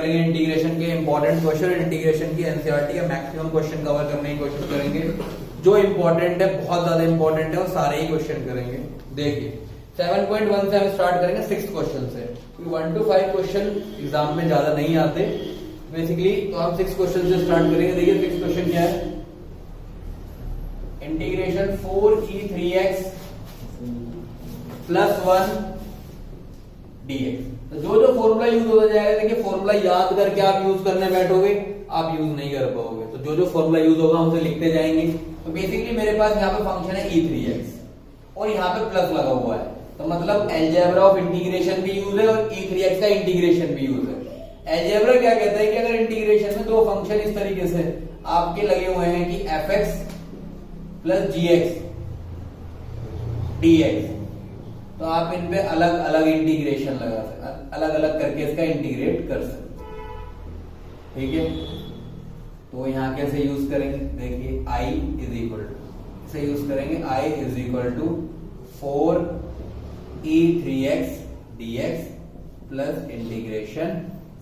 करेंगे इंटीग्रेशन के important question, integration की एनसीईआरटी का मैक्सिमम क्वेश्चन कवर करने की कोशिश करेंगे। जो इंपॉर्टेंट है, बहुत ज्यादा इंपॉर्टेंट है, वो सारे ही क्वेश्चन करेंगे। देखिए 7.1 से हम स्टार्ट करेंगे 6 क्वेश्चन से, क्योंकि 1 to 5 क्वेश्चन एग्जाम में ज्यादा नहीं आते बेसिकली, तो हम 6 क्वेश्चन से स्टार्ट करेंगे। देखिए 6 क्वेश्चन क्या है, इंटीग्रेशन 4e3x + 1 dx। तो जो जो फॉर्मूला यूज होता जाएगा, देखिए फॉर्मूला याद करके आप यूज करने बैठोगे आप यूज नहीं कर पाओगे, तो जो जो फॉर्मूला यूज होगा हम उसे लिखते जाएंगे। तो बेसिकली मेरे पास यहाँ पे फंक्शन है e3x और यहाँ पे प्लस लगा हुआ है, तो मतलब अलजेब्रा ऑफ इंटीग्रेशन भी यूज है और e3x का इंटीग्रेशन भी यूज है। अलजेब्रा क्या कहता है कि अगर इंटीग्रेशन में दो फंक्शन इस तरीके से आपके लगे हुए हैं कि fx + gx dx, तो आप इन पे अलग अलग इंटीग्रेशन लगा सकते, अलग अलग करके इसका इंटीग्रेट कर सकते, ठीक है। तो यहाँ कैसे यूज करेंगे, देखिए i इसे यूज करेंगे, i = 4e3x dx plus integration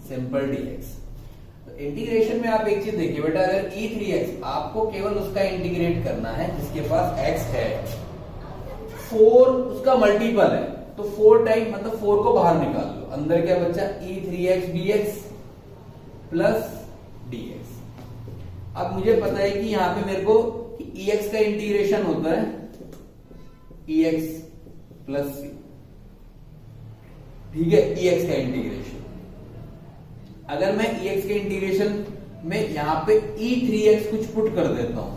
simple dx। तो इंटीग्रेशन में आप एक चीज देखिए बेटा, अगर e3x आपको केवल उसका इंटीग्रेट करना है जिसके पास x है, 4 उसका मल्टीपल है, तो 4 टाइम मतलब 4 को बाहर निकाल लो, अंदर क्या बचा e3x dx प्लस dx। अब मुझे पता है कि यहां पे मेरे को ex का इंटीग्रेशन होता है ex + c, ठीक है, ex का इंटीग्रेशन। अगर मैं ex के इंटीग्रेशन में यहां पे e3x कुछ पुट कर देता हूं,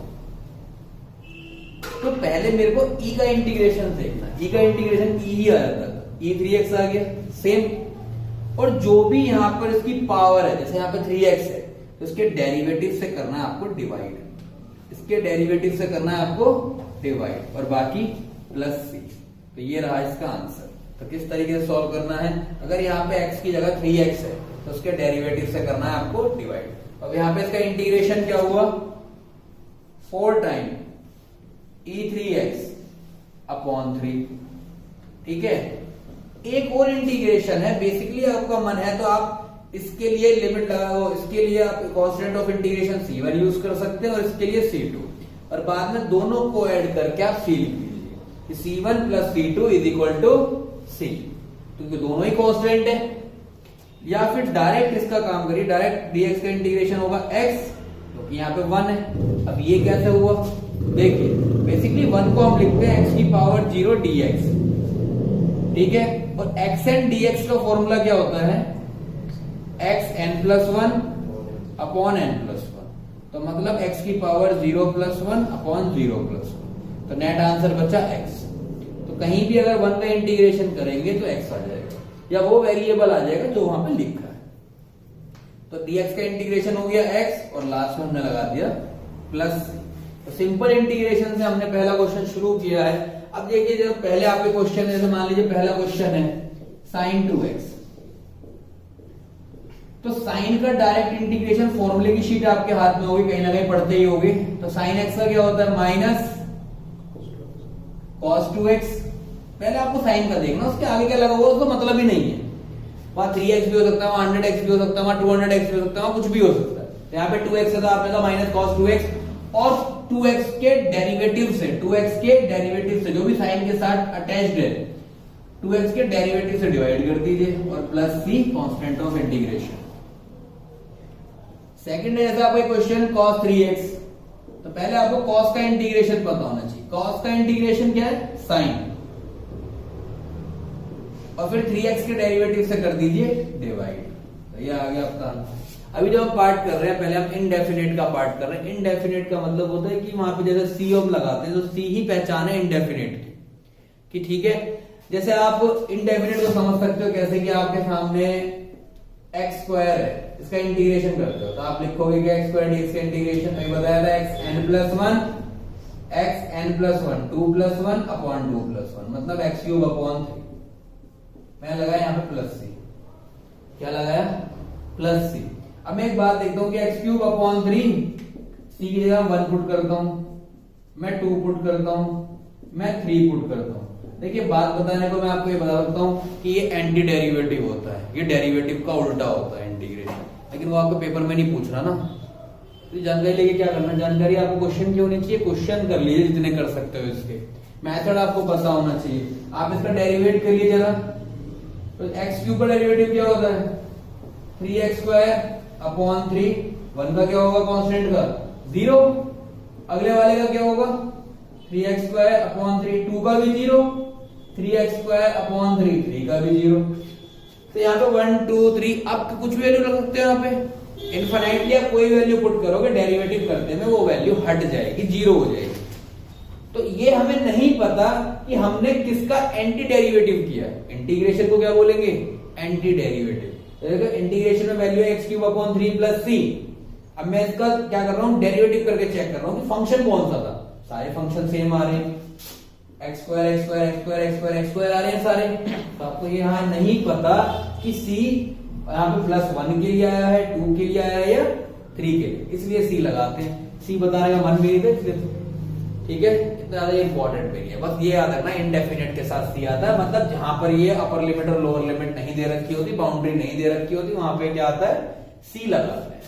तो पहले मेरे को e का इंटीग्रेशन देखना, e का इंटीग्रेशन e ही आ जाता है, e3x आ गया सेम, और जो भी यहां पर इसकी पावर है, जैसे यहां पे 3x है, तो इसके डेरिवेटिव से करना है आपको डिवाइड, इसके डेरिवेटिव से करना है आपको डिवाइड, और बाकी +c। तो ये रहा इसका आंसर। तो किस तरीके से सॉल्व करना है, अगर यहाँ पे x की जगह 3x है तो उसके डेरिवेटिव से करना है आपको डिवाइड। अब यहाँ पे इसका इंटीग्रेशन क्या हुआ, 4 टाइम e3x/3, ठीक है। एक और इंटीग्रेशन है, बेसिकली आपका मन है तो आप इसके लिए लिमिट लगाओ, इसके लिए आप constant of integration c1 use कर सकते हैं और इसके लिए c2, और बाद में दोनों को ऐड करके आप c लिख लीजिए कि c1 + c2 = c, क्योंकि दोनों ही कांस्टेंट है। या फिर डायरेक्ट इसका काम करिए, डायरेक्ट dx का इंटीग्रेशन होगा x, क्योंकि यहाँ पे 1 है। अब ये कैसे हुआ, देखिए बेसिकली 1 को हम लिखते हैं x⁴ dx, ठीक है, और x एंड dx का फॉर्मूला क्या होता है, xn + 1/n+1, तो मतलब x⁴ 0 + 1/0 + 1, तो नेट आंसर बचा x। तो कहीं भी अगर 1 का इंटीग्रेशन करेंगे तो x आ जाएगा, या वो वेरिएबल आ जाएगा जो वहां पे लिखा है। तो dx का इंटीग्रेशन हो गया x, और लास्ट में हमने लगा दिया +c। तो सिंपल इंटीग्रेशन से हमने पहला क्वेश्चन शुरू किया है। अब देखिए जब पहले आपके क्वेश्चन है, जैसे मान लीजिए पहला क्वेश्चन है sin 2x, तो साइन का डायरेक्ट इंटीग्रेशन फॉर्मूले की शीट आपके हाथ में होगी, कहीं ना कहीं पढ़ते ही होगी। तो sin x का क्या होता है, -cos 2x। पहले आपको साइन का देखना, उसके आगे क्या लगा हुआ उसका मतलब ही नहीं है, वहां 3x भी हो सकता है, वहां 100x भी हो सकता है, वहां 200x भी हो सकता है, वहां कुछ भी हो सकता है। तो यहाँ पे 2x है तो आपने कहा -cos 2x, और 2x के डेरिवेटिव से, 2x के डेरिवेटिव से जो भी साइन के साथ अटैच्ड है, 2x के डेरिवेटिव से डिवाइड कर दीजिए, और +c constant of integration. Second है जैसे आपका क्वेश्चन cos 3x, तो पहले आपको cos का इंटीग्रेशन पता होना चाहिए। cos का इंटीग्रेशन क्या है, sin, और फिर 3x के डेरिवेटिव से कर दीजिए डिवाइड, तो ये आ गया आपका आंसर। अभी जब हम पार्ट कर रहे हैं, पहले हम इनडेफिनेट का पार्ट कर रहे हैं। इनडेफिनेट का मतलब होता है कि वहां पे जैसे सी हम लगाते हैं तो सी ही पहचान है इनडेफिनेट की, कि ठीक है। जैसे आप इनडेफिनेट को समझ सकते हो कैसे, कि आपके सामने x² है, इसका इंटीग्रेशन करते हो तो आप लिखोगे कि x² dx का इंटीग्रेशन अभी बताया था xn + 1 2 + 1/2 + 1, मतलब x³ 3। मैं लगाया यहाँ पे +c, क्या लगाया, +c। अब मैं एक बात देखता हूँ कि x³ 3, c की जगह 1 पुट करता हूं, मैं 2 पुट करता हूं, मैं 3 पुट करता हूं। देखिए बात बताने को मैं आपको ये बता सकता हूं कि ये एंटी डेरिवेटिव होता है, ये डेरिवेटिव का उल्टा होता है इंटीग्रेशन। लेकिन वो आपको पेपर में नहीं पूछ रहा ना। तो जानकारी लेके क्या करना, जानकारी आपको क्वेश्चन की होनी चाहिए, क्वेश्चन कर लीजिए जितने कर सकते हो, इसके मेथड आपको पता होना चाहिए। आप इसका डेरिवेट करिए जरा, तो एक्स क्यूब का डेरिवेटिव क्या होता है 3x² अपॉन 3, 1 का क्या होगा कांस्टेंट का 0, अगले वाले का क्या होगा 3x² अपॉन 3, 2 का भी 0, 3x² अपॉन 3, 3 का भी 0। तो यहाँ पे 1 2 3 आप कुछ वैल्यू रख सकते हो, यहाँ पे इनफाइनाइटली आप कोई वैल्यू पुट करोगे, डेरिवेटिव करते में वो वैल्यू हट जाएगी, 0 हो जाएगी। तो ये हमें नहीं पता कि हमने किसका एंटी डेरिवेटिव किया है। इंटीग्रेशन को क्या बोलेंगे एंटी डेरिवेटिव। देखो इंटीग्रेशन में वैल्यू है x³ अपॉन 3 प्लस c। अब मैं इसका क्या कर रहा हूं डेरिवेटिव करके चेक कर रहा हूं कि फंक्शन कौन सा था। सारे फंक्शन सेम आ रहे हैं, x² x² x² x² x² आ रहे हैं सारे। तो आपको यहाँ नहीं पता कि c यहाँ पे +1 के लिए आया है, 2 के लिए आया है या 3 के लिए, इसलिए c लगाते हैं। c बताने का मन भी नहीं था, ठीक है, इतना ज्यादा इंपॉर्टेंट नहीं है। बस ये याद रखना इंडेफिनेट के साथ सी आता है, मतलब जहां पर ये अपर लिमिट और लोअर लिमिट नहीं दे रखी होती, बाउंड्री नहीं दे रखी होती, वहां पे क्या आता है सी लगाते हैं,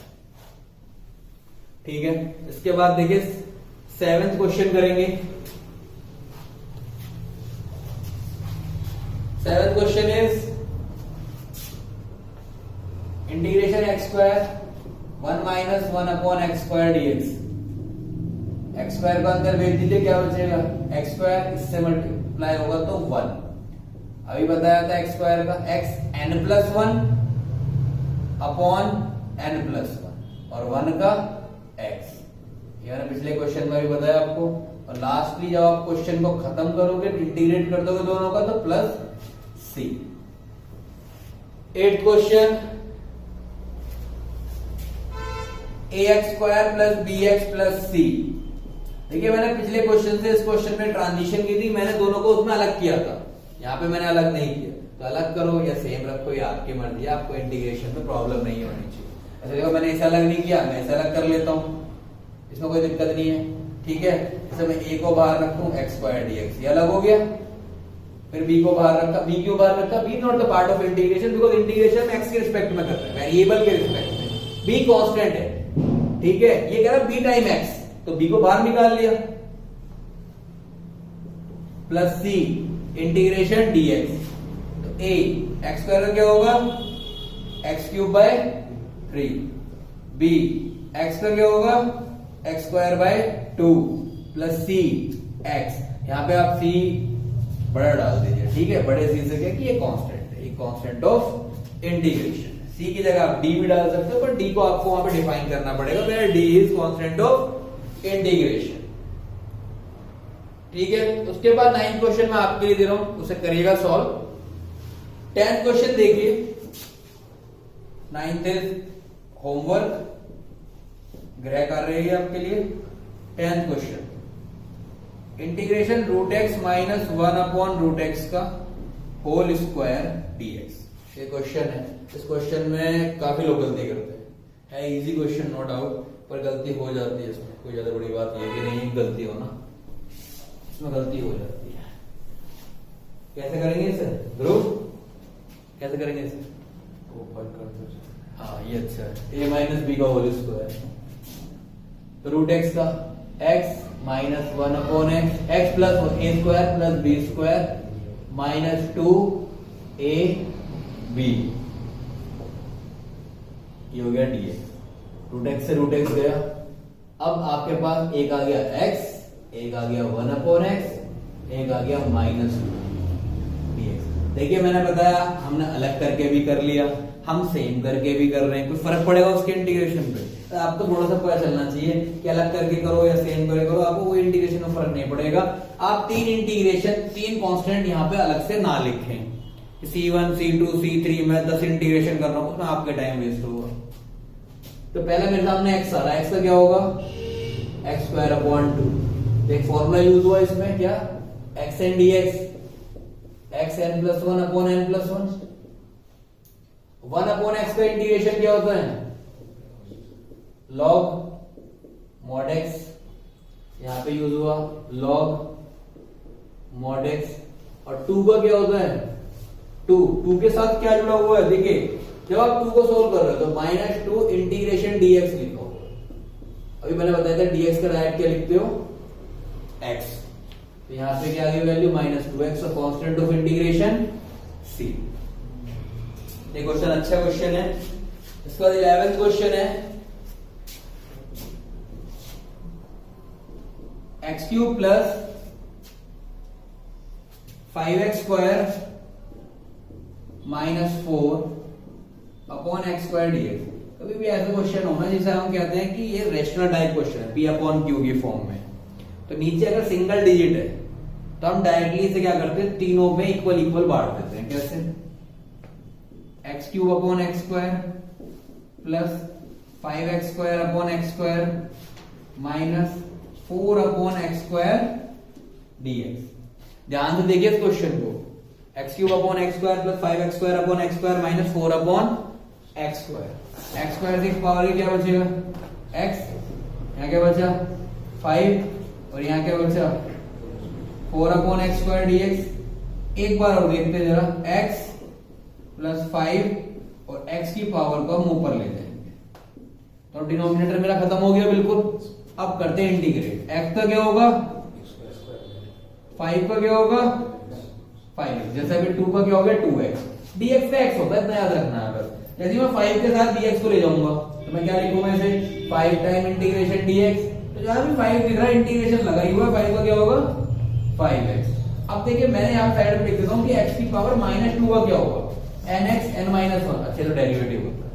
ठीक है। इसके बाद देखिए 7th क्वेश्चन करेंगे। 7th question is integration x² 1 minus 1 upon x² dx। x² का अंदर भेज दीजिए, क्या बचेगा x² इससे मल्टीप्लाई होगा तो 1। अभी बताया था x² का xn+1 अपॉन n+1 और 1 का x, ये मैंने पिछले क्वेश्चन में भी बताया आपको। और लास्टली जब आप क्वेश्चन को खत्म करोगे, इंटीग्रेट कर दोगे दोनों का, तो plus c। 8th question ax² plus bx plus c। देखिए मैंने पिछले क्वेश्चन से इस क्वेश्चन में ट्रांजिशन की थी, मैंने दोनों को उसमें अलग किया था, यहाँ पे मैंने अलग नहीं किया। तो अलग करो या सेम रखो, ये आपकी मर्जी है, आपको इंटीग्रेशन में प्रॉब्लम नहीं होनी चाहिए। ऐसे देखो मैंने इसे अलग नहीं किया, मैं इसे अलग कर लेता हूँ, इसमें कोई दिक्कत नहीं है, ठीक है। जैसे मैं a को बाहर रखूं x² dx, ये अलग हो गया। फिर b को बाहर रखा, b क्यों बाहर रखा, b not the part of integration, because integration में x के रिस्पेक्ट में कर रहे हैं, वेरिएबल के रिस्पेक्ट में, b कांस्टेंट है, ठीक है। ये कह रहा है b टाइम x, तो b को बाहर निकाल लिया, प्लस c इंटीग्रेशन dx। तो a x² का क्या होगा x³/3, b x का क्या होगा x²/2 प्लस c x। यहां पे आप c बड़ा डाल दीजिए, ठीक है। बड़े c से क्या कि ये कांस्टेंट है, ये कांस्टेंट ऑफ इंटीग्रेशन। c की जगह आप d भी डाल सकते हो, पर d को आपको वहां पे डिफाइन करना पड़ेगा, where d is constant of integration, ठीक है। उसके बाद 9th क्वेश्चन मैं आपके लिए दे रहा हूं, उसे करिएगा सॉल्व। 10th क्वेश्चन देखिए, 9th इज होमवर्क, गृह कार्य है आपके लिए। 10th question integration √x minus 1 upon √x का होल स्क्वायर dx। ये क्वेश्चन है, इस क्वेश्चन में काफी लोग गलती करते हैं, है इजी क्वेश्चन नो डाउट, पर गलती हो जाती है इसमें, कोई ज्यादा बड़ी बात ये भी नहीं है गलती होना, इसमें गलती हो जाती है। कैसे करेंगे इसे ध्रुव, कैसे करेंगे इसे, हाँ ये अच्छा है, a माइनस बी का होल स्क्वायर, √x का x minus 1 upon x plus a² plus b² minus 2ab, ये हो गया dx। √x से √x गया, अब आपके पास एक आ गया x, एक आ गया 1 अपॉन x, एक आ गया माइनस dx। देखिए मैंने बताया हमने अलग करके भी कर लिया, हम सेम करके भी कर रहे हैं, कुछ फर्क पड़ेगा उसके इंटीग्रेशन पे, तो आपको थोड़ा सा पता चलना चाहिए कि अलग करके करो या सेम करके करो, आपको कोई इंटीग्रेशन में फर्क नहीं पड़ेगा। आप 3 इंटीग्रेशन 3 कांस्टेंट यहाँ पे अलग से ना लिखें, c1 c2 c3 मैं 10 इंटीग्रेशन कर रहा हूं, उसमें आपका टाइम वेस्ट होगा। तो पहले मेरे सामने x आ रहा है, x का क्या होगा x²/2, एक फॉर्मूला यूज हुआ इसमें, क्या xn dx, xn+1 upon n+1। 1 upon x का इंटीग्रेशन क्या होता है log mod x, यहां पे यूज हुआ log mod x। और 2 का क्या होता है 2 के साथ क्या जुड़ा हुआ है, देखिए जब आप 2 को सोल्व कर रहे हो तो -2 इंटीग्रेशन dx लिखो। अभी मैंने बताया था dx का डायरेक्ट क्या लिखते हो, x। तो यहां पे क्या आ गई वैल्यू -2x और कांस्टेंट ऑफ इंटीग्रेशन c। ये क्वेश्चन अच्छा क्वेश्चन है। इसके बाद 11th क्वेश्चन है x³ plus 5x² -4 upon x² dx। कभी भी ऐसा क्वेश्चन होना जिसे हम कहते हैं कि ये रेशनल टाइप क्वेश्चन है, p अपॉन q की फॉर्म में। तो नीचे अगर सिंगल डिजिट है तो हम डायरेक्टली इसे क्या करते हैं, तीनों में इक्वल इक्वल बांट देते हैं। कैसे, x³ upon x² plus 5x² upon x² minus 4 upon x² dx। ध्यान से देखिए इस क्वेश्चन को, x³ upon x² plus 5x² upon x² minus 4 upon x²। x² से पावर क्या बचेगा, x, यहाँ क्या बचा 5 और यहाँ क्या बचा 4 अपॉन x² dx। एक बार और देखते जरा, x प्लस 5 और x की पावर को हम ऊपर ले जाएंगे तो डिनोमिनेटर मेरा खत्म हो गया बिल्कुल। अब करते हैं इंटीग्रेट, x का क्या होगा 5 का क्या होगा 5, जैसे अभी 2 का क्या हो गया 2x। dx का x होता है, इतना याद रखना है। बस यदि मैं 5 के साथ dx को ले जाऊंगा तो मैं क्या लिखूंगा इसे 5 टाइम इंटीग्रेशन dx। तो जहां भी 5 दिख रहा है इंटीग्रेशन लगा ही हुआ है, 5 का क्या होगा 5x। अब देखिए मैंने यहाँ साइड में लिख देता हूँ कि x की पावर -2 का क्या होगा nx n-1। अच्छे तो डेरिवेटिव होता है,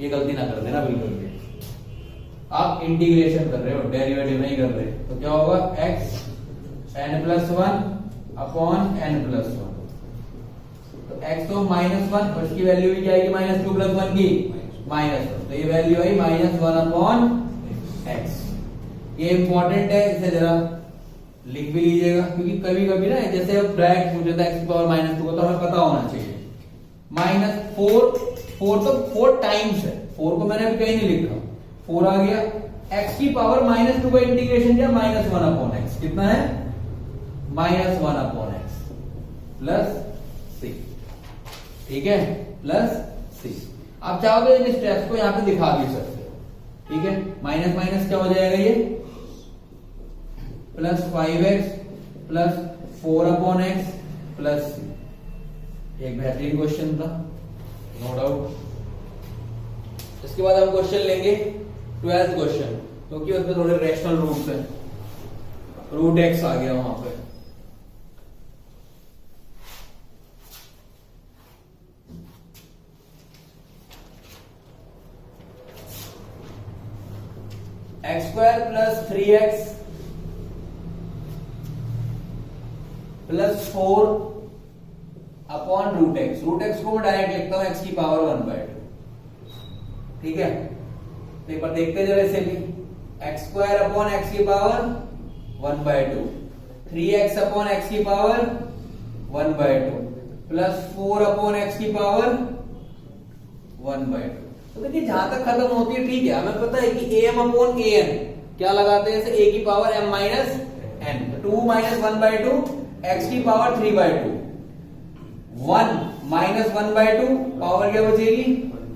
ये गलती ना कर देना बिल्कुल भी। आप इंटीग्रेशन कर रहे हो, डेरिवेटिव नहीं कर रहे, तो क्या होगा x n+1 अपॉन n+1। तो x तो -1 और इसकी वैल्यू भी क्या आएगी -2 + 1 की -1। तो ये वैल्यू आई -1 अपॉन x। ये इंपॉर्टेंट है, इसे जरा लिख भी लीजिएगा, क्योंकि कभी कभी ना जैसे अब डायरेक्ट पूछे था x की पावर -2 तो हमें पता होना चाहिए। -4 तो 4 टाइम्स है, 4 को मैंने अभी कहीं नहीं लिखा, 4 आ गया। x की पावर -2 का इंटीग्रेशन क्या -1 अपॉन x, कितना है -1 अपॉन x प्लस c। ठीक है, प्लस c। आप चाहोगे इन स्टेप्स को यहाँ पे दिखा भी सकते हो। ठीक है, माइनस माइनस क्या हो जाएगा ये plus 5x plus 4 upon x plus c। एक बेहतरीन क्वेश्चन था, नो डाउट। इसके बाद हम क्वेश्चन लेंगे 12th क्वेश्चन, क्योंकि उसमें थोड़े रेशनल रूट्स हैं। रूट x आ गया वहां पे। x² plus 3x plus 4 upon root x। Root x को मैं डायरेक्ट लिखता हूं x की पावर 1/2। ठीक है, पेपर देखते जरा इसे भी। x² अपॉन x की पावर 1/2, 3x अपॉन x की पावर 1/2 प्लस 4 अपॉन x की पावर 1/2। तो देखिए जहां तक खत्म होती है ठीक है, हमें पता है कि am अपॉन an क्या लगाते हैं, जैसे a की power m minus n, 2 minus 1/2 x की पावर 3/2, 1 माइनस 1/2 पावर क्या बचेगी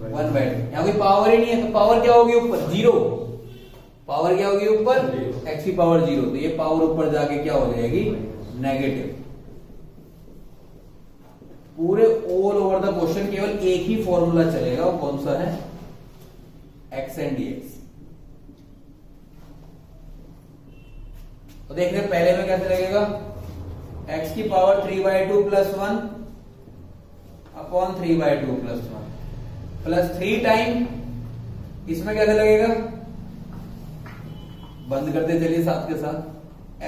1/2। यहाँ कोई पावर ही नहीं है तो पावर क्या होगी ऊपर 0, पावर क्या होगी ऊपर x की पावर 0। तो ये पावर ऊपर जाके क्या हो जाएगी नेगेटिव। पूरे ऑल ओवर द क्वेश्चन केवल एक ही फॉर्मूला चलेगा, वो कौन सा है x एंड dx। तो देख रहे पहले में कैसे लगेगा, x की power 3/2 plus 1 upon 3/2 plus 1 plus 3 time, इसमें कैसे लगेगा, बंद करते चलिए साथ के साथ,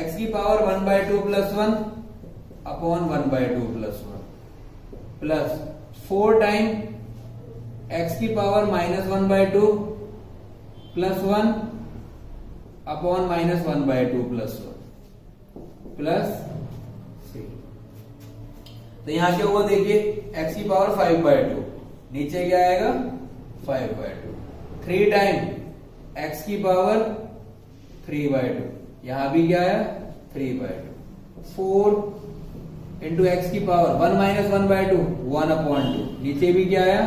x की power 1/2 plus 1 upon 1/2 plus 1 plus 4 time x की power -1/2 plus 1 upon -1/2 plus 1 plus c। तो यहां क्या हुआ देखिए, x की पावर 5/2, नीचे क्या आएगा 5/2, 3 टाइम x की पावर 3/2, यहां भी क्या आया 3/2, 4 इंटू एक्स की पावर 1 माइनस 1/2 1/2, नीचे भी क्या आया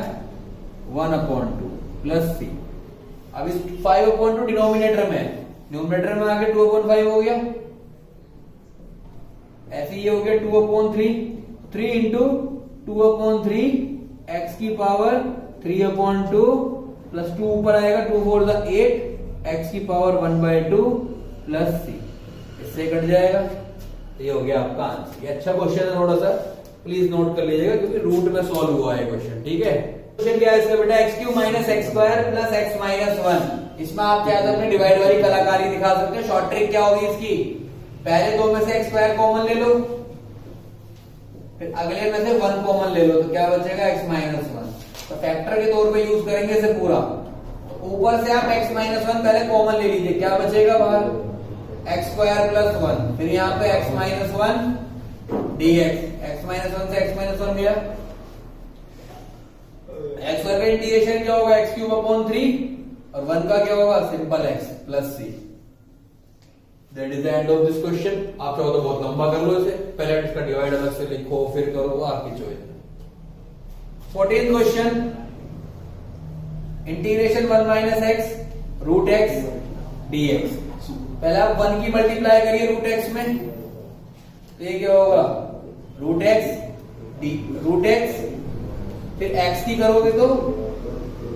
1/2 प्लस सी। अब इस 5/2 डिनोमिनेटर में, न्यूमरेटर में आके 2/5 हो गया, ऐसे ये हो गया 2/3, 3 इंटू 2/3 एक्स की पावर 3/2 प्लस 2 ऊपर आएगा, 2 4 8 एक्स की पावर 1/2 प्लस सी, इससे कट जाएगा। ये हो गया आपका आंसर। ये अच्छा क्वेश्चन है, थोड़ा सा प्लीज नोट कर लीजिएगा क्योंकि रूट में सॉल्व हुआ है क्वेश्चन, ठीक है। क्वेश्चन क्या है इसका बेटा, x³ minus x square plus x minus 1। इसमें आप चाहे तो अपनी डिवाइड वाली कलाकारी दिखा सकते हैं। शॉर्ट ट्रिक क्या होगी इसकी, पहले दो में से एक्स स्क्वायर कॉमन ले लो, फिर अगले में से 1 कॉमन ले लो, तो क्या बचेगा x माइनस 1। तो फैक्टर के तौर पे यूज करेंगे इसे पूरा। तो ऊपर से आप x माइनस 1 पहले कॉमन ले लीजिए, क्या बचेगा बाहर, एक्स स्क्वायर प्लस 1, फिर यहाँ पे x minus 1 dx, x minus 1 से x माइनस 1 गया, एक्स स्क्वायर का इंटीग्रेशन क्या होगा, x³ 3 और 1 का क्या होगा, simple x plus C. That is the end of this question. आप चाहो तो बहुत लंबा कर लो इसे, पहले इसका डिवाइड अलग से लिखो फिर करो, वो आपकी choice. 14th question, integration 1 minus x root x dx। पहले आप 1 की मल्टीप्लाई करिए रूट एक्स में, तो ये क्या होगा, रूट एक्स, फिर x की करोगे तो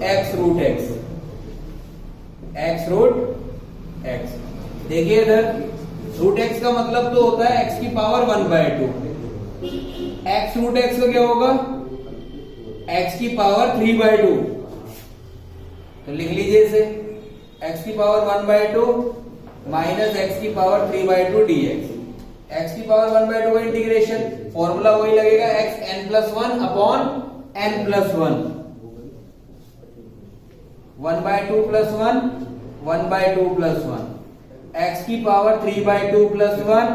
x root x, x root x। देखिए इधर रूट x का मतलब तो होता है x की पावर 1/2, x रूट x का क्या होगा, x की पावर 3/2। तो लिख लीजिए इसे, x की पावर 1/2 माइनस x की पावर 3/2 dx। x की पावर 1/2 का इंटीग्रेशन फॉर्मूला वही लगेगा, x n+1 upon n+1, 1/2 plus 1 1/2 plus 1, x की पावर 3/2 प्लस 1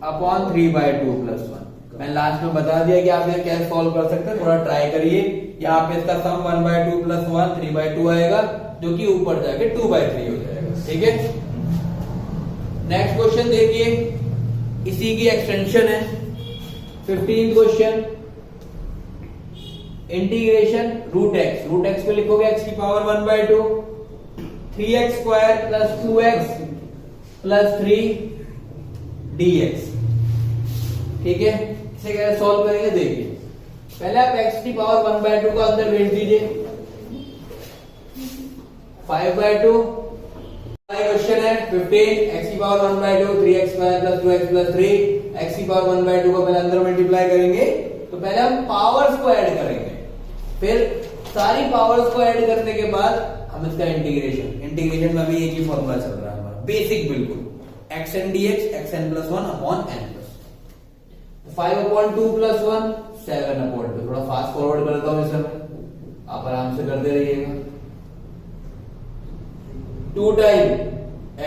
अपॉन 3/2 प्लस 1। मैंने लास्ट में बता दिया कि आप ये कैसे सॉल्व कर सकते हैं, थोड़ा ट्राई करिए। यहाँ पे इसका सम 1/2 प्लस 1 3/2 आएगा, जो कि ऊपर जाके 2/3 हो जाएगा, ठीक है। नेक्स्ट क्वेश्चन देखिए, इसी की एक्सटेंशन है। 15th question, integration root x को लिखोगे x की power 1/2, 3x square plus 2x plus 3 dx, ठीक है। इसे कैसे सॉल्व करेंगे देखिए, पहले आप x की पावर 1/2 को अंदर भेज दीजिए, 5/2। क्वेश्चन है 15, x की power 1/2, 3x square plus 2x plus 3, x की पावर 1/2 को पहले अंदर मल्टीप्लाई करेंगे, तो पहले हम पावर्स को ऐड करेंगे, फिर सारी पावर्स को ऐड करने के बाद हम इसका इंटीग्रेशन में भी एक ही फॉर्मूला चल रहा है हमारा, बेसिक बिल्कुल, xn dx xn+1 upon n+। 5/2 plus 1 7/2। थोड़ा फास्ट फॉरवर्ड करता हूं इस समय, आप आराम से करते रहिएगा। 2 टाइम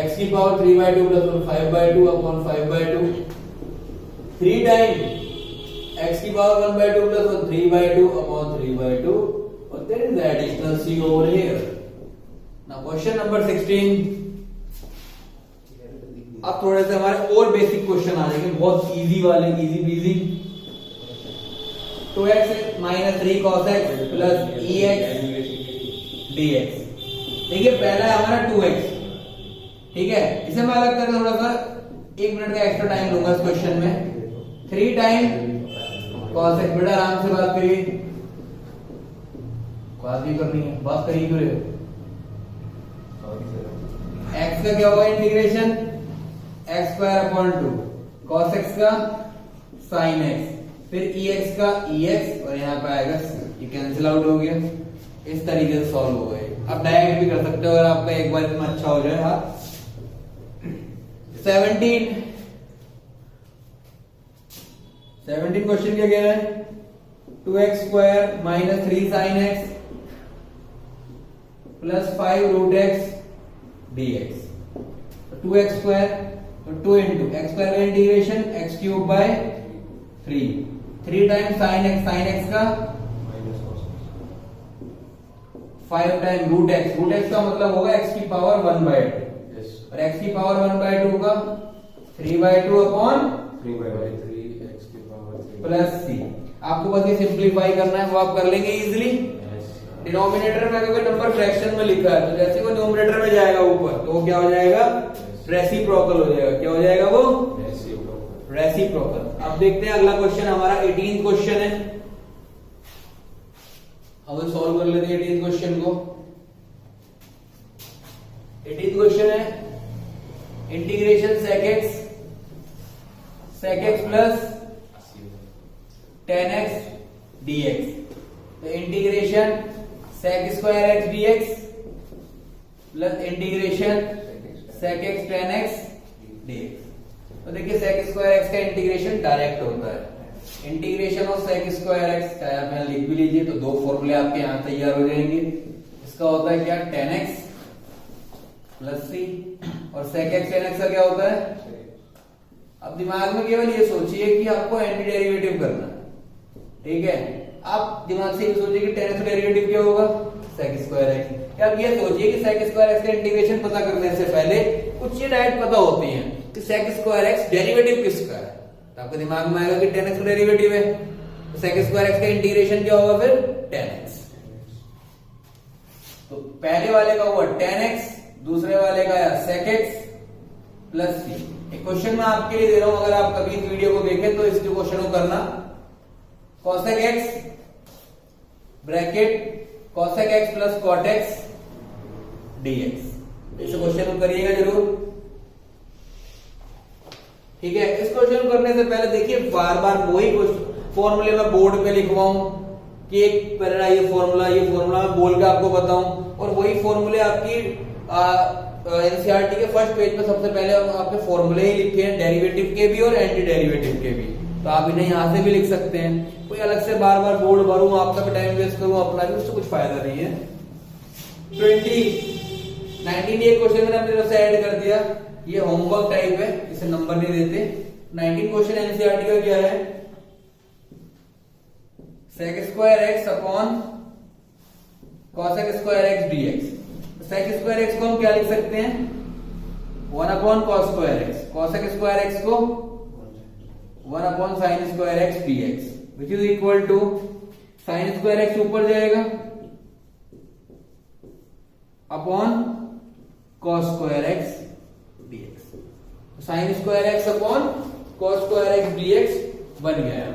x की power 3/2 plus 1 5/2 upon 5/2, 3 time x की पावर 1/2 प्लस 1 3/2 अपॉन 3/2, और there is the additional c over here. Now question number 16। अब थोड़े से हमारे और बेसिक क्वेश्चन आ जाएंगे, बहुत इजी वाले, इजी बीजी। 2x minus 3 cos x plus ex dx। देखिए पहला है हमारा 2x, ठीक है। इसे मैं अलग करके थोड़ा सा 1 मिनट का एक्स्ट्रा टाइम लूंगा इस क्वेश्चन में। 3 टाइम cos x, बेटा आराम से बात करिए, बात भी करनी है, बात करिए क्यों रहे हो। x का क्या होगा integration, x square upon 2, cos x का sin x, फिर ex का ex, और यहाँ पे आएगा ये कैंसिल आउट हो गया। इस तरीके से सॉल्व हो गए। आप डायरेक्ट भी कर सकते हो अगर आपका एक बार इतना अच्छा हो जाए। हाँ 17 क्वेश्चन क्या कह रहा है, 2x square minus 3 sin x plus 5 root x dx। 2x square तो 2 इंटू एक्स स्क्वायर का integration x³ by 3 time sin x का 5 टाइम रूट x का मतलब होगा x की पावर 1/2, और x की पावर 1/2 का 3/2 अपॉन 3/3 x की पावर 3 प्लस c। आपको बस ये सिंप्लीफाई करना है, वो आप कर लेंगे इजीली। डिनोमिनेटर में अगर नंबर फ्रैक्शन में लिखा है तो जैसे वो न्यूमरेटर में जाएगा ऊपर तो वो क्या हो जाएगा, रेसिप्रोकल हो जाएगा। क्या हो जाएगा वो, रेसिप्रोकल। अब देखते हैं अगला क्वेश्चन हमारा 18th क्वेश्चन है, हम सॉल्व कर लेते हैं 18th क्वेश्चन को। 18th क्वेश्चन है integration sec x plus tan x dx। तो integration sec square x dx plus integration sec x tan x dx। तो देखिए sec स्क्वायर x का इंटीग्रेशन डायरेक्ट होता है। Integration of sec square x, चाहे आप यहाँ लिख भी लीजिए तो दो फॉर्मूले आपके यहाँ तैयार हो जाएंगे। इसका होता है क्या, tan x प्लस c, और sec x tan x का क्या होता है। अब दिमाग में केवल ये सोचिए कि आपको एंटी डेरिवेटिव करना है, ठीक है। आप दिमाग से ये सोचिए कि tan x का डेरिवेटिव क्या होगा, sec स्क्वायर x। या आप ये सोचिए कि sec स्क्वायर x का इंटीग्रेशन पता करने से पहले कुछ ये डायरेक्ट पता होती है कि sec स्क्वायर x डेरिवेटिव किसका है। तो आपके दिमाग में आएगा कि tan x का डेरिवेटिव है, तो sec स्क्वायर x का इंटीग्रेशन क्या होगा फिर, tan x। तो पहले वाले का हुआ tan x, दूसरे वाले का आया sec x प्लस c। एक क्वेश्चन मैं आपके लिए दे रहा हूं, अगर आप कभी इस वीडियो को देखें तो इस क्वेश्चन को करना। cosec x bracket cosec x plus cot x dx, इस क्वेश्चन को करिएगा जरूर, ठीक है। इस क्वेश्चन को करने से पहले देखिए बार बार वही फॉर्मूले में बोर्ड पे लिखवाऊं कि एक पहला ये फॉर्मूला मैं बोल के आपको बताऊं, और वही फॉर्मूले आपकी एनसीईआरटी के फर्स्ट पेज पे सबसे पहले आपके फॉर्मूले ही लिखे हैं, डेरिवेटिव के भी और एंटी डेरिवेटिव के भी। तो आप इन्हें यहां से भी लिख सकते हैं, कोई अलग से बार बार बोर्ड भरूं, आपका भी टाइम वेस्ट करूं अपना भी, उससे कुछ फायदा नहीं है। 19 ये क्वेश्चन मैंने अपनी तरफ से ऐड कर दिया, ये होमवर्क टाइप है, इसे नंबर नहीं देते। 19 क्वेश्चन एनसीईआरटी का क्या है, sec square x upon cosec square x dx। sec square x को हम क्या लिख सकते हैं, 1 upon cos square x, cosec square x को 1 upon sin square x dx, which is equal to sin square x ऊपर जाएगा upon cos square x dx। sin square x upon cos square x dx बन गया है।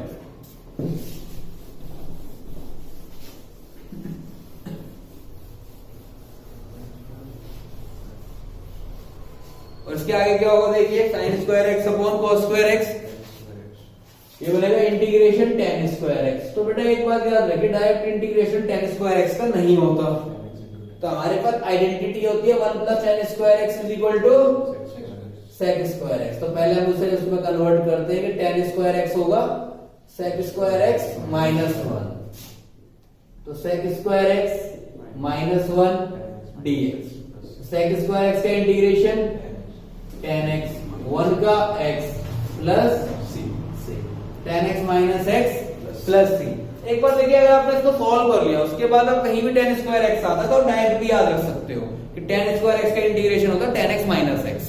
और इसके आगे क्या होगा देखिए, sin square x upon cos square x, ये बनेगा इंटीग्रेशन tan स्क्वायर x। तो बेटा एक बात याद रखिए, direct integration tan square x का नहीं होता, तो हमारे पास आइडेंटिटी होती है 1 plus tan square x is equal to sec square x। तो पहले हम उसे इसमें कन्वर्ट करते हैं कि tan स्क्वायर x होगा sec स्क्वायर x माइनस 1, तो sec square x minus 1 dx। sec square x का इंटीग्रेशन tan x 1 का x plus c, tan x minus x plus c। एक बार देखिए, अगर आपने इसको सॉल्व कर लिया उसके बाद आप कहीं भी tan स्क्वायर x आता है तो डायरेक्ट भी याद रख सकते हो कि tan स्क्वायर x का इंटीग्रेशन होता है tan x minus x।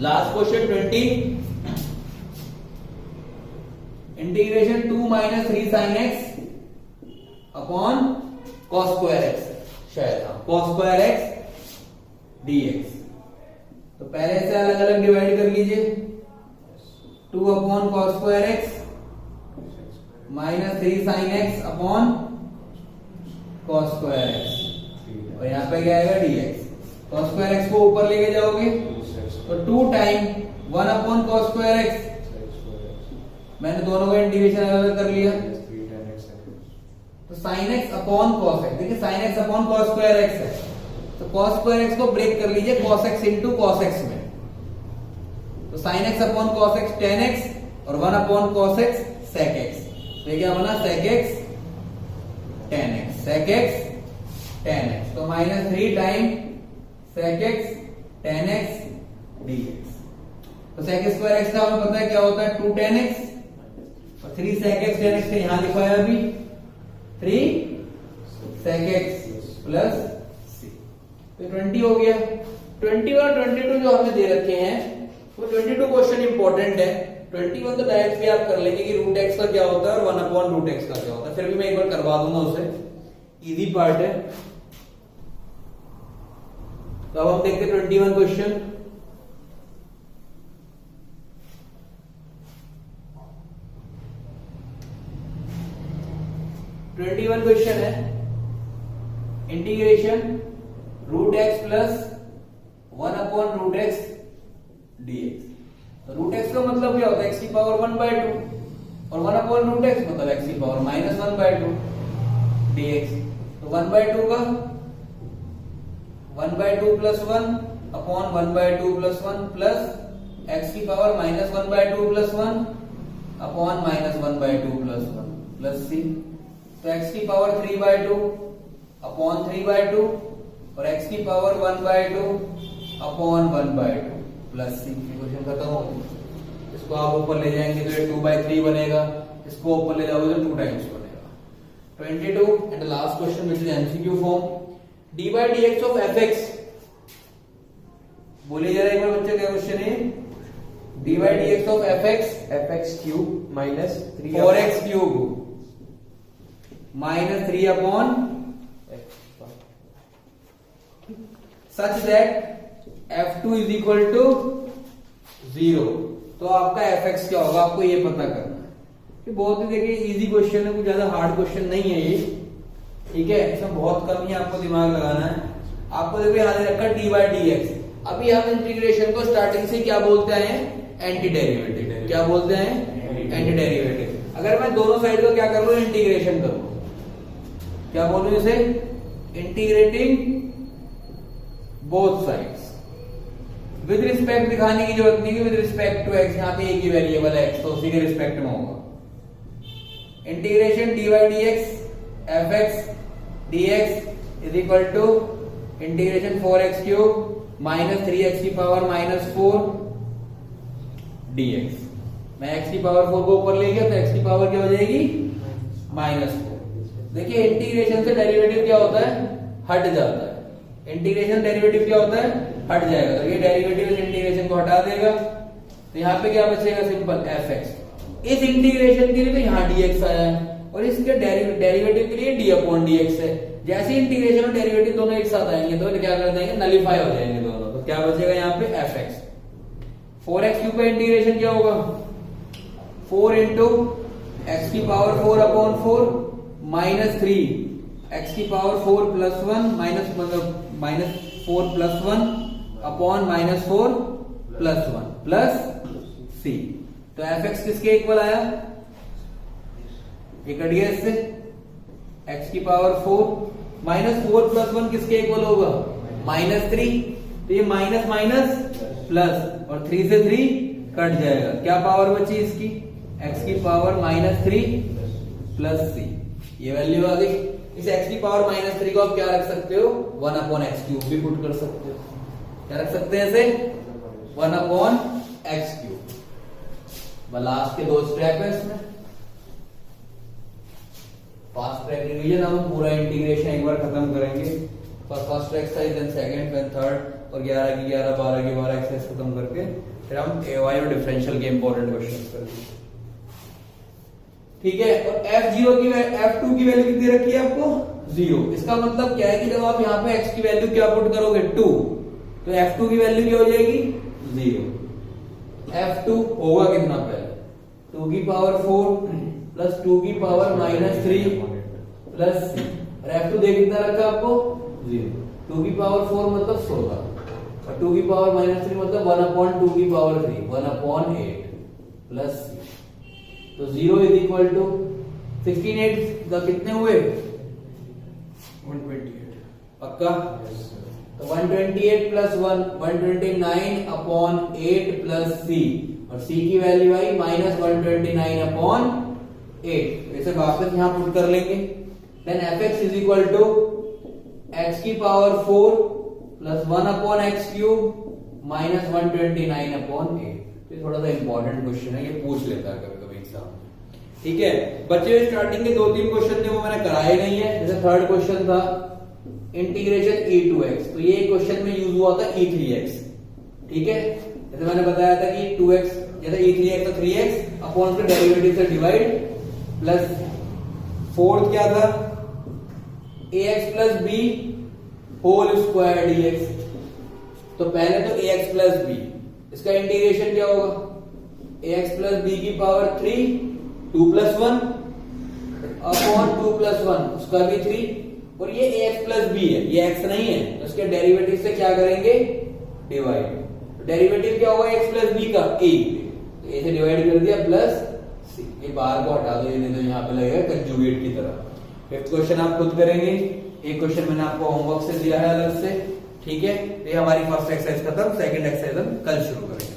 Last question 20, integration 2 minus 3 sin x upon cos square x, शायद cos स्क्वायर x dx। तो पहले से अलग अलग डिवाइड कर लीजिए, 2 upon cos square x minus 3 sin x upon cos square x, और यहाँ पे क्या आएगा dx। cos स्क्वायर x को ऊपर लेके जाओगे तो 2 time 1 upon cos square x, मैंने दोनों का इंटीग्रेशन अलग कर लिया, तो sin x upon cos x। देखिए sin x upon cos square x है, तो cos स्क्वायर x को ब्रेक कर लीजिए cos x into cos x में, तो sin x upon cos x tan x और 1 upon cos x sec x। तो क्या बना, sec x tan x, sec x tan x, तो minus 3 time sec x tan x dx। तो sec square x का हमें पता है क्या होता है, 2 tan x और 3 sec x tan x, यहां लिखा है अभी 3 sec x प्लस c, तो 20 हो गया। 21 और 22 जो हमें दे रखे हैं वो 22 क्वेश्चन इंपॉर्टेंट है, 21 तो डायरेक्ट भी आप कर लेंगे कि रूट एक्स का क्या होता है और 1 अपॉन रूट एक्स का क्या होता है, फिर भी मैं एक बार करवा दूंगा उसे। इजी पार्ट है। तो अब हम देखते हैं 21 क्वेश्चन। क्वेश्चन है integration root x plus 1 upon root x dx। Root x का मतलब क्या होता है? एक्स की पावर 1/2 और 1 अपॉन रूट एक्स मतलब एक्स की पावर -1/2 dx। तो 1/2 का 1/2 plus 1 upon 1/2 plus 1 plus x की power -1/2 plus 1 upon -1/2 plus 1 plus C. तो एक्स की पावर 3/2 अपॉन 3/2 और एक्स की पावर 1/2 अपॉन 1/2 प्लस सी। क्वेश्चन खत्म हो गया। इसको आप ऊपर ले जाएंगे तो ये 2/3 बनेगा, इसको ऊपर ले जाओगे तो 2 टाइम्स बनेगा। 22 and last question which is MCQ form. dy dx ऑफ fx, बोलिए जरा एक बार बच्चे क्या क्वेश्चन है? dy dx ऑफ fx cube minus 4x cube minus 3 upon such that f2 is equal to 0। तो आपका fx क्या होगा आपको ये पता करना है। कि बहुत ही देखिए इजी क्वेश्चन है, कुछ ज्यादा हार्ड क्वेश्चन नहीं है ये, ठीक है। इसमें बहुत कम ही आपको दिमाग लगाना है। आपको देखिए यहां रखा dy dx। अभी हम इंटीग्रेशन को स्टार्टिंग से क्या बोलते हैं? Anti derivative. क्या बोलते हैं? Anti derivative. अगर मैं दोनों साइड का क्या कर लूं? इंटीग्रेशन करूं, क्या बोलूं इसे? Integrating both sides. With respect दिखाने की जरूरत नहीं है, विद रिस्पेक्ट टू एक्स। यहां पे एक ही वेरिएबल है एक्स, तो उसी के रिस्पेक्ट में होगा। Integration dy dx fx dx is equal to integration 4x cube minus 3x की पावर -4 dx। मैं x की पावर 4 को ऊपर ले गया तो x की पावर क्या हो जाएगी? -4। देखिए इंटीग्रेशन से डेरिवेटिव क्या होता है? हट जाता है। इंटीग्रेशन डेरिवेटिव क्या होता है? हट जाएगा। तो ये डेरिवेटिव इस इंटीग्रेशन को हटा देगा, तो यहाँ पे क्या बचेगा? Simple fx। इस इंटीग्रेशन के लिए तो यहाँ dx आया है और इसके डेरिवेटिव के लिए d अपॉन dx है। जैसे इंटीग्रेशन और डेरिवेटिव दोनों एक साथ आएंगे तो क्या कर देंगे? नलिफाई हो जाएंगे दोनों। तो क्या बचेगा यहाँ पे? fx। 4x क्यूब का इंटीग्रेशन क्या होगा? 4 इंटू एक्स की पावर 4 अपॉन 4 माइनस 3 एक्स की पावर 4 प्लस 1 माइनस मतलब -4 plus 1 upon -4 plus 1 plus C. तो fx किसके इक्वल आया? ये कट गया इससे, x की पावर 4 -4 प्लस 1 किसके इक्वल होगा? -3। तो ये माइनस माइनस प्लस और 3 से 3 कट जाएगा। क्या पावर बची इसकी? x की पावर -3 प्लस c। ये वैल्यू आ गई। इस x की पावर -3 को आप क्या रख सकते हो? 1 अपॉन एक्स क्यूब भी पुट कर सकते हो। क्या रख सकते हैं इसे? 1 अपॉन एक्स क्यूब। लास्ट के 2 स्टेप है इसमें। फास्ट ट्रैक रिवीजन, हम पूरा इंटीग्रेशन एक बार खत्म करेंगे। First exercise, then second, then third और 11 की 11, 12 की 12 एक्सरसाइज खत्म करके फिर हम एवाई और डिफरेंशियल के इंपॉर्टेंट क्वेश्चंस करेंगे, ठीक है। और f0 की f2 की वैल्यू कितनी रखी है आपको? 0। इसका मतलब क्या है कि जब आप यहाँ पे x की वैल्यू क्या पुट करोगे? 2, तो f2 की वैल्यू क्या हो जाएगी? 0। f2 होगा कितना पहले? 2 की पावर 4 प्लस 2 की पावर -3 प्लस c। और f2 देख कितना रखा आपको? 0। 2 की पावर 4 मतलब 16 और 2 की पावर -3 मतलब 1 अपॉन 2 की पावर 3 1 अपॉन 8 प्लस c। तो 0 इज इक्वल टू 16 8 कितने हुए? 128। पक्का? तो 128 प्लस 1 129 अपॉन 8 प्लस c और c की वैल्यू आई -129 अपॉन 8। इसे वापस यहां पुट कर लेंगे। Then fx is equal to x की power 4 plus 1 upon x cube minus 129 upon 8। ये थोड़ा सा इंपॉर्टेंट क्वेश्चन है, ये पूछ लेता है कभी कभी एग्जाम में, ठीक है। बच्चे स्टार्टिंग के 2-3 क्वेश्चन थे वो मैंने कराए नहीं है। जैसे थर्ड क्वेश्चन था इंटीग्रेशन e2x, तो ये क्वेश्चन में यूज हुआ था e3x, ठीक है। जैसे मैंने बताया था कि 2x जैसे e3x तो 3x अपॉन उसके डेरिवेटिव से डिवाइड प्लस फोर्थ क्या था ax plus B whole square dx। तो पहले तो ax प्लस बी, इसका इंटीग्रेशन क्या होगा, ax प्लस बी की पावर 3 2 प्लस 1 अपॉन 2 प्लस 1 उसका भी 3, और ये ax प्लस बी है, ये x नहीं है, तो इसके डेरिवेटिव से क्या करेंगे, डिवाइड। डेरिवेटिव क्या होगा x प्लस बी का, a, तो a से डिवाइड कर दिया प्लस c, ये बाहर को हटा दो, ये नहीं तो यहाँ पे लगेगा कंजुगेट की तरह। फिफ्थ क्वेश्चन आप खुद करेंगे, एक क्वेश्चन मैंने आपको होमवर्क से दिया है अलग से, ठीक है। ये हमारी फर्स्ट एक्सरसाइज खत्म, सेकंड एक्सरसाइज हम कल शुरू करेंगे।